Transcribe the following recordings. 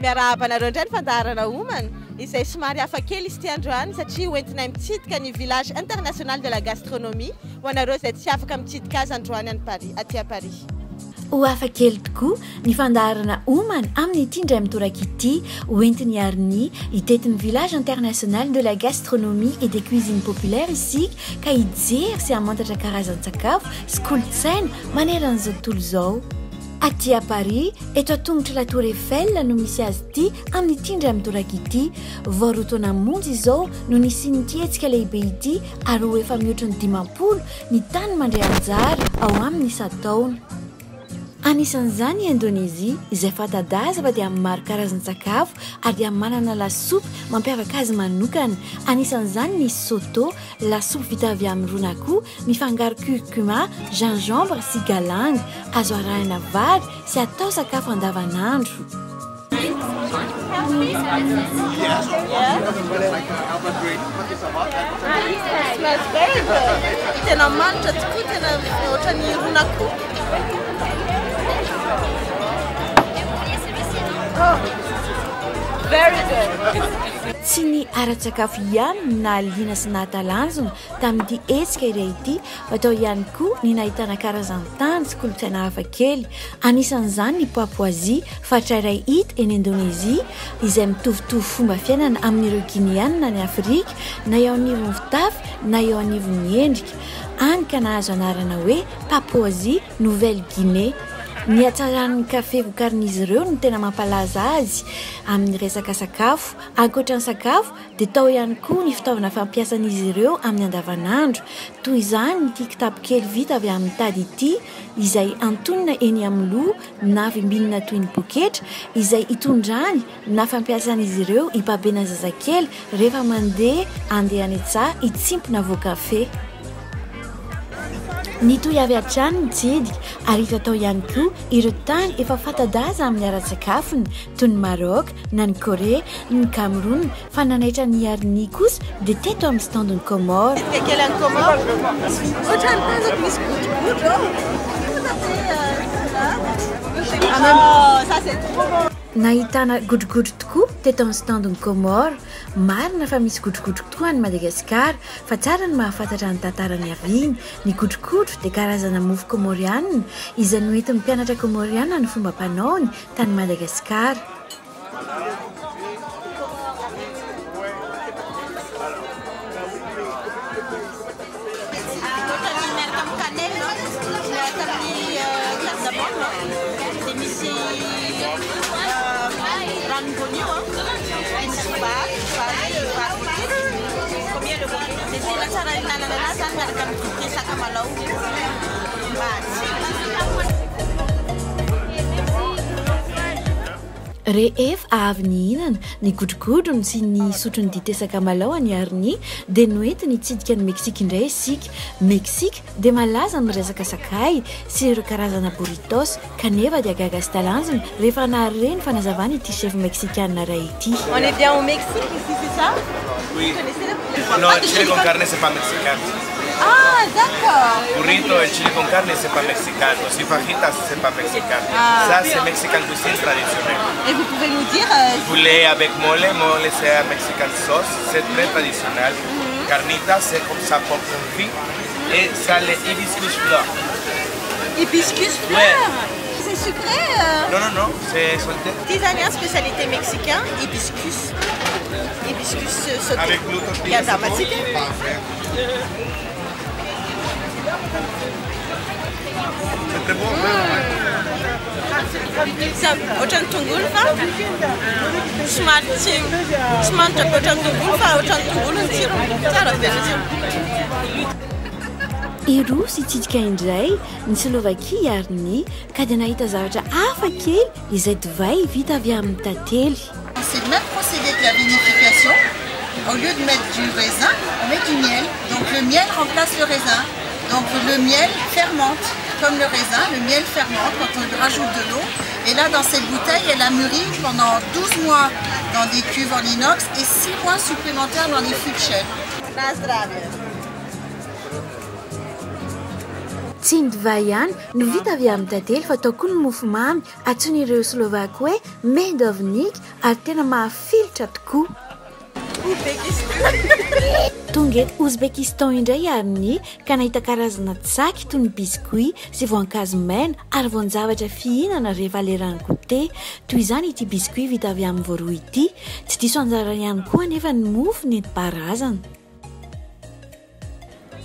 Miarabanareo indray ny fandaharana homana izay somary hafa kely izy ity androany satria hoentina mitsidika ny village international de la gastronomie ho anareo izay tsy afaka mitsidika azy androany any Paris aty à Paris. Ho hafa kely tokoa ny fandaharana homana amin'ity indray mitoraka ity hoentiny ariny itetin'ny village international de la gastronomie et des cuisines populaires isika ka hijery sy hamantatra karazan-tsakafo sy kolontsaina maneran'izao tontolo izao. Aty à Paris, eto an-tongotra la Tour Eiffel no misy azy ity amin'ity indray mitoraka ity. Vao roa taona monja izao no nisian'ity hetsika lehibe ity ary ho efa mihoatra ny 50 ny tany mandray anjara ao amin'ny isa-taona. Anisan'izany i Indonésia izay fanta-daza fa dia maro karazan-tsakafo ary dia manana lasopy mampiavaka azy manokana. Anisan'izany ny soto, lasopy vita avy amin'ny ron'akoho mifangaro curcuma, gingembre sy galangue, azo arahina vary sy atao sakafo andavanandro. Tena manitra tokoa, tena ohatran'ny ron'akoho. Very good. Tsy ny ara-tsakafo ihany na liana sy nahatalanjona tamin'ity hetsika iray ity, fatao ihany koa ny nahitana karazan-tany sy kolontsaina hafa kely. Anisan'izany ny Papouasie, fatra iray hita eny Indonésia izay mitovitovy fomba fiainana amin'ireo Guinéana ny Afrika, na eo anivon'ny fitafy na eo anivon'ny endrika. Any ka nahazo anarana hoe Papouasie Nouvelle-Guinée. Ny hatsaran'ny kafe vokarin'izy ireo no tena mampalaza azy amin'ny resaka sakafo. Ankoatran'ny sakafo dia tao ihany koa ny fitaovana fampiasan'izy ireo amin'ny andavanandro. Toy izany ity kitapo kely vita avy amin'ny tady ity izay antonona eny amin'ny loha na vimbinina toy ny poketra izay hitondrany na fampiasan'izy ireo hipabena zazakely rehefa mandeha andeha any an-tsaha hitsimpona voan-kafe. Ny toy avy hatrany mitsidika ary hita tao ihany koa ireo tany efa fanta-daza amin'ny ara-tsakafony toy ny Maroc, na ny Corée, ny Cameroun, fa nanaitra ny ariny kosa dia teto amin'ny standony Comore. Kely any Comore, ohatrany tazako misy godrogodro. Ça c'est trop bon. Nahitana godrogodro tokoa teto amin'ny standony Comore. Marina fa misy godrogodro tokoa any Madagasikara, fa tsara ny mahafantatra ny tantarany aviny. Ny godrogodro dia karazana mofo komoriana izay noentin'ny mpianatra komoriana ny fomba mpanaony tany Madagasikara. Rehefa avy nihinana ny godrogodrony sy ny sotrony dite sakamalao any ariny dia noentiny hitsidika ny Meksika indray isika. Meksika dia malaza amin'ny resaka sakay sy ireo karazana burritos kanefa dia gaga sy talanjona rehefa nahareny fanazavana ity chef mexicain iray ity. On est bien au Mexique ici, c'est ça? Oui. Non, le chili con carne c'est pas mexicain. Ah, d'accord. Burrito et chili con carne c'est pas mexicain. Si fajitas c'est pas mexicain. Ça c'est mexicain cuisine traditionnelle. Et vous pouvez nous dire Poulet avec mole, mole c'est un mexicain sauce, c'est très traditionnel. Carnita c'est comme ça pour confit et ça les hibiscus fleurs. Hibiscus fleurs? C'est sucré Non, non, non, c'est sauté. Tisane, spécialité mexicain, hibiscus. Hibiscus sauté. Avec gluten. Il y a ça, C'est très bon. Ohatran'ny tongolo fa somary tsy manitra ohatran'ny tongolo fa ohatran'ny tongolo ny tsirony. Tsara be ny tsirony. I Rosy itsidika indray ny Slovaquie ariny ka dia nahita zavatra hafa kely izay divay vita avy amin'ny tantely. C'est le même procédé que la vinification. Au lieu de mettre du raisin, on met du miel. Donc le miel remplace le raisin. Donc le miel fermente. Comme le raisin, le miel fermente quand on rajoute de l'eau. Et là, dans cette bouteille, elle a mûri pendant 12 mois dans des cuves en inox et 6 mois supplémentaires dans les fûts de chêne. Tsindva ihany no vita avy amin'ny tantely fa atao koa ny mofomamy antsoin'ireo Slovaka hoe medovnik ary tena mahafilotra tokoa. Tonga eto Ouzbekistan indray amin'ny ka nahita karazana tsaky toy ny biscuit sy voankazo maina ary voan-javatra fihinana rehefa leran'ny goûter. Toy izany ity biscuit vita avy amin'ny voaroa ity, tsy diso anjara ihany koa nefa ny mofo nentim-paharazana.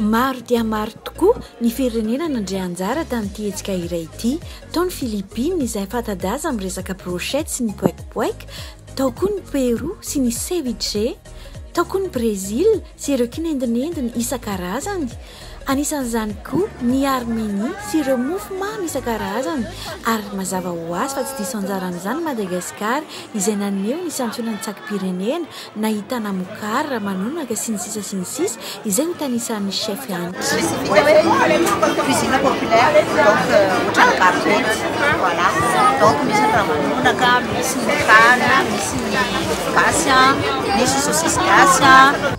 Maro dia maro tokoa ny firenena nandray anjara tamin'ity hetsika iray ity, tao ny Philippines izay fanta-daza amin'ny resaka brochette sy ny poek-poek, tao koa ny Peroa sy ny ceviche, tao koa ny Brésil sy ireo kinendinendiny isan-karazany. Anisan'izany koa ny Arménie sy ireo mofomamy isan-karazany ary mazava ho azy fa tsy diso anjara amin'izany Madagasikara izay naneho ny santionan'ny tsakim-pirenena nahitana mokara, manonaka sy ny sisa izay ho tanisan'ny chef ihany. Cuisine populaire, donc ohatran'ny carpette, voilà. Donc misy ny ramanonaka, misy ny mokara, misy ny gasy, misy saucisse gasy.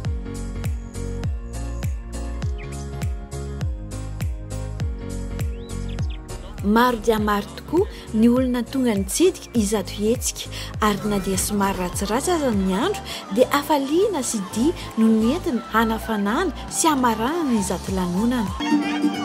Maro dia maro tokoa ny olona tonga nitsidika izato hetsika ary na dia somary ratsiratsy aza ny andro dia afaliana sy dia no nentina hanafanana sy hamaranana izato lanonana.